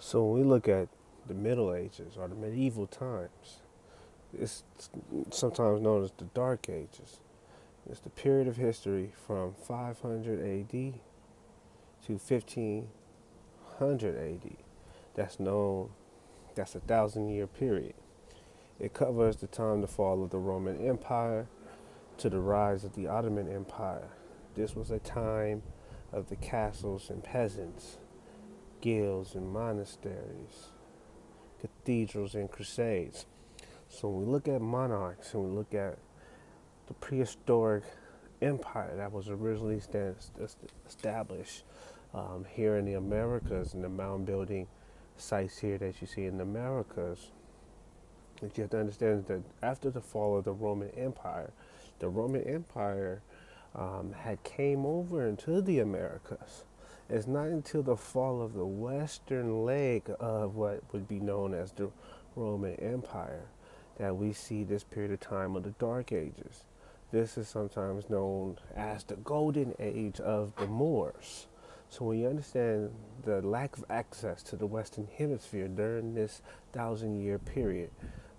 So when we look at the Middle Ages or the medieval times, it's sometimes known as the Dark Ages. It's the period of history from 500 AD to 1500 AD. That's known, that's a 1,000 year period. It covers the time the fall of the Roman Empire to the rise of the Ottoman Empire. This was a time of the castles and peasants, guilds and monasteries, cathedrals and crusades. So when we look at monarchs and we look at the prehistoric empire that was originally established here in the Americas and the mound building sites here that you see in the Americas, what you have to understand is that after the fall of the Roman Empire had came over into the Americas. It's not until the fall of the western leg of what would be known as the Roman Empire that we see this period of time of the Dark Ages. This is sometimes known as the Golden Age of the Moors. So when you understand the lack of access to the Western Hemisphere during this 1,000 year period,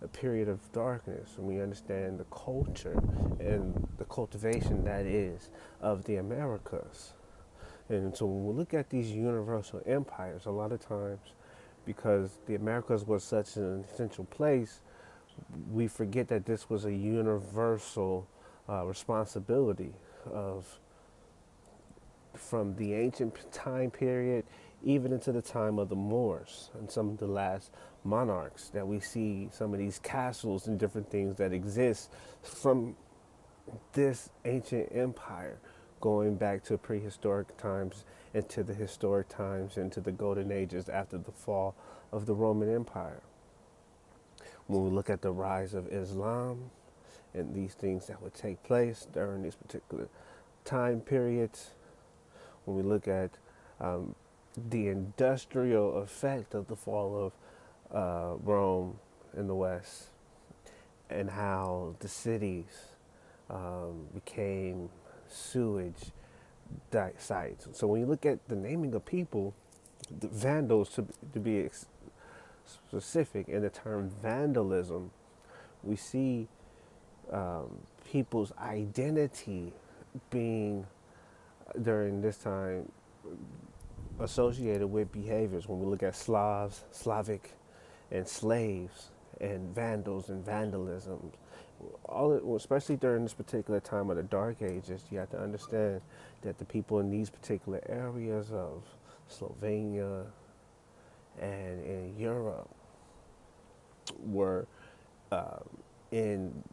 a period of darkness, and we understand the culture and the cultivation that is of the Americas. And so when we look at these universal empires, a lot of times, because the Americas was such an essential place, we forget that this was a universal responsibility of from the ancient time period even into the time of the Moors and some of the last monarchs that we see some of these castles and different things that exist from this ancient empire going back to prehistoric times into the historic times into the golden ages after the fall of the Roman Empire. When we look at the rise of Islam and these things that would take place during these particular time periods, when we look at the industrial effect of the fall of Rome in the West and how the cities became sewage sites. So when you look at the naming of people, the Vandals, to be specific in the term vandalism, we see people's identity being during this time associated with behaviors. When we look at Slavs, Slavic, and slaves, and vandals and vandalism, especially during this particular time of the Dark Ages, you have to understand that the people in these particular areas of Slovenia and in Europe were in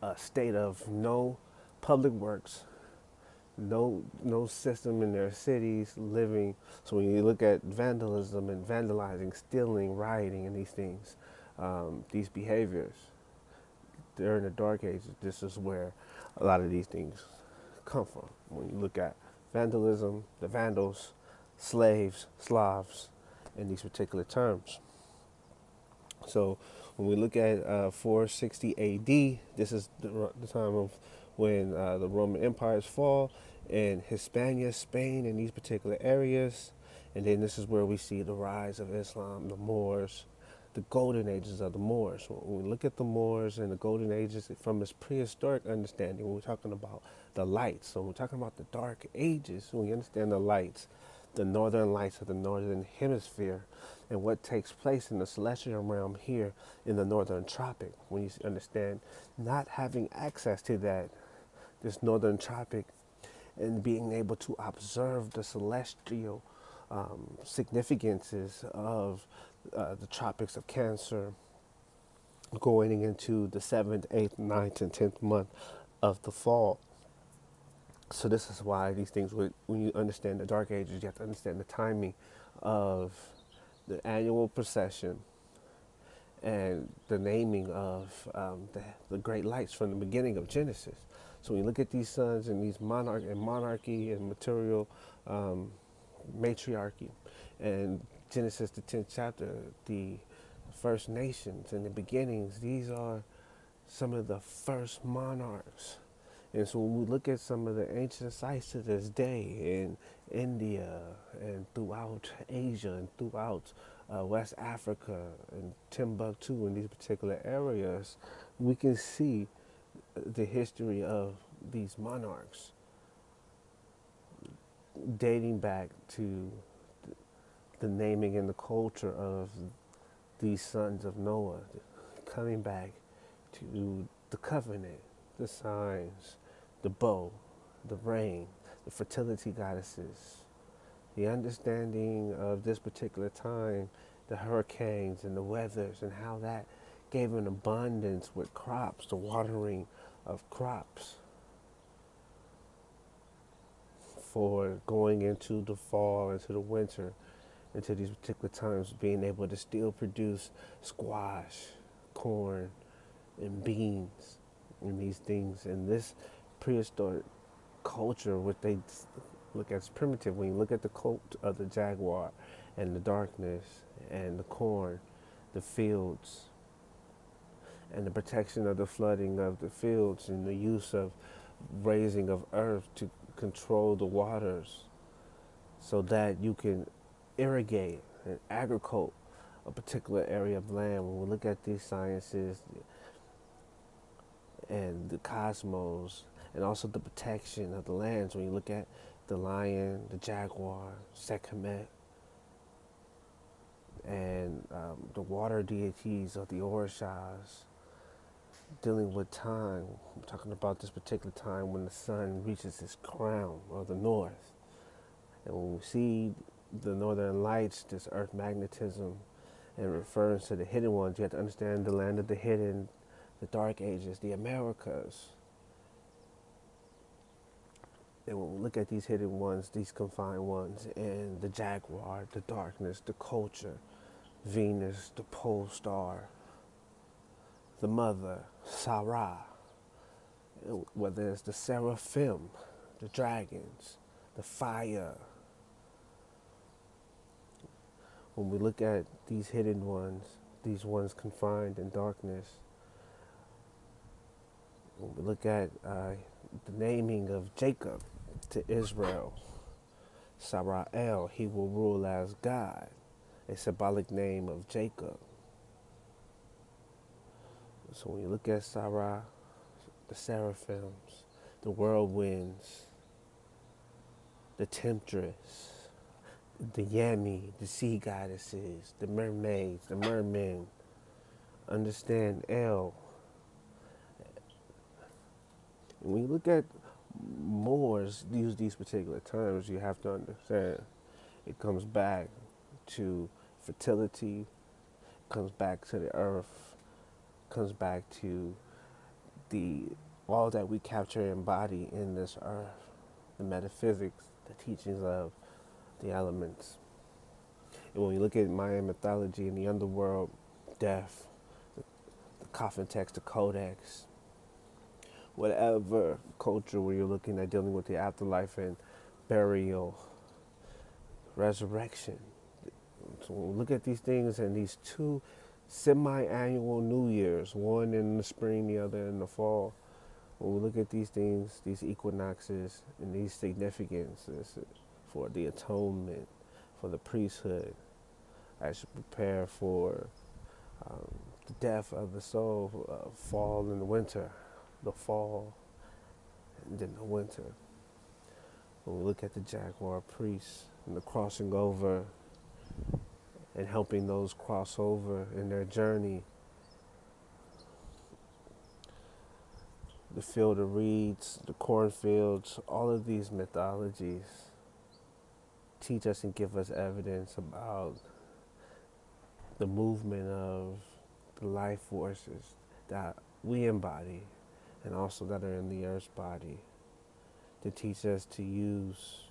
a state of no public works, no system in their cities living. So when you look at vandalism and vandalizing, stealing, rioting, and these things, these behaviors during the Dark Ages, this is where a lot of these things come from. When you look at vandalism, the Vandals, slaves, Slavs, in these particular terms. So when we look at 460 AD, this is the time of when the Roman empires fall in Hispania, Spain, in these particular areas. And then this is where we see the rise of Islam, the Moors, the golden ages of the Moors. When we look at the Moors and the golden ages from this prehistoric understanding, when we're talking about the lights, so when we're talking about the dark ages, when we understand the lights, the northern lights of the northern hemisphere, and what takes place in the celestial realm here in the northern tropic, when you understand not having access to this northern tropic and being able to observe the celestial significances of the tropics of Cancer going into the 7th, 8th, 9th, and 10th month of the fall. So this is why these things, when you understand the Dark Ages, you have to understand the timing of the annual procession and the naming of the great lights from the beginning of Genesis. So when you look at these suns and these monarchy and material matriarchy, and Genesis, the 10th chapter, the first nations and the beginnings, these are some of the first monarchs. And so when we look at some of the ancient sites to this day in India and throughout Asia and throughout West Africa and Timbuktu in these particular areas, we can see the history of these monarchs dating back to the naming and the culture of these sons of Noah, coming back to the covenant, the signs, the bow, the rain, the fertility goddesses, the understanding of this particular time, the hurricanes and the weathers, and how that gave an abundance with crops, the watering of crops for going into the fall, into the winter, into these particular times, being able to still produce squash, corn, and beans, and these things. And this prehistoric culture, what they look at as primitive, when you look at the cult of the jaguar and the darkness and the corn, the fields, and the protection of the flooding of the fields and the use of raising of earth to control the waters so that you can irrigate and agricult a particular area of land. When we look at these sciences and the cosmos and also the protection of the lands, when you look at the lion, the jaguar, Sekhmet, and the water deities of the Orishas, dealing with time. I'm talking about this particular time when the sun reaches its crown of the north. And when we see the northern lights, this earth magnetism, and refers to the hidden ones, you have to understand the land of the hidden, the dark ages, the Americas. And when we look at these hidden ones, these confined ones, and the jaguar, the darkness, the culture, Venus, the pole star, the mother, Sarah, whether it's the seraphim, the dragons, the fire. When we look at these hidden ones, these ones confined in darkness, when we look at the naming of Jacob to Israel, Sarael, he will rule as God, a symbolic name of Jacob. So when you look at Sarah, the seraphims, the whirlwinds, the temptress, the Yami, the sea goddesses, the mermaids, the mermen, understand El. When you look at Moors use these particular terms, you have to understand it comes back to fertility, comes back to the earth, comes back to the all that we capture and embody in this earth, the metaphysics, the teachings of the elements. And when you look at Mayan mythology in the underworld, death, the coffin text, the codex, whatever culture where you're looking at dealing with the afterlife and burial, resurrection. So when we look at these things and these two semi-annual New Years, one in the spring, the other in the fall, when we look at these things, these equinoxes and these significances for the atonement, for the priesthood, I should prepare for the death of the soul, fall and the winter, the fall and then the winter. When we look at the jaguar priests and the crossing over and helping those cross over in their journey, the field of reeds, the cornfields, all of these mythologies teach us and give us evidence about the movement of the life forces that we embody and also that are in the earth's body, to teach us to use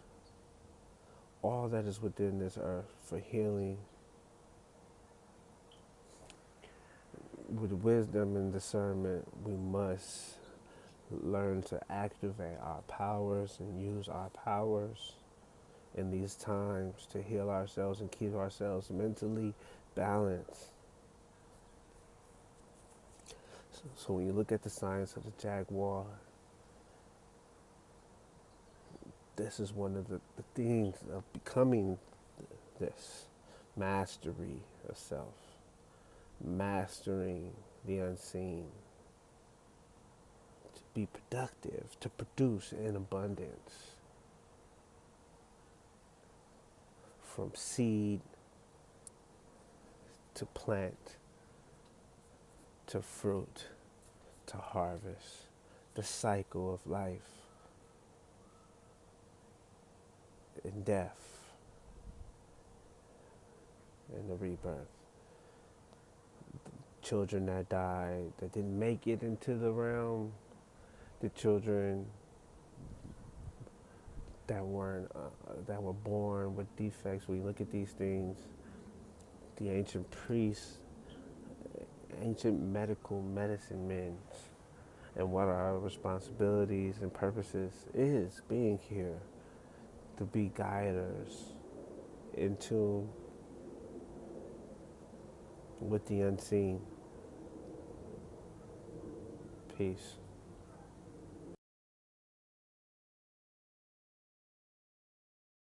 all that is within this earth for healing with wisdom and discernment. We must learn to activate our powers and use our powers in these times to heal ourselves and keep ourselves mentally balanced. So when you look at the science of the jaguar, this is one of the things of becoming this. mastery of self, mastering the unseen, to be productive, to produce in abundance, from seed to plant to fruit to harvest, the cycle of life and death and the rebirth. Children that died, that didn't make it into the realm, the children that were born with defects. We look at these things, the ancient priests, ancient medical medicine men, and what our responsibilities and purposes is being here to be guiders in tune with the unseen. Peace.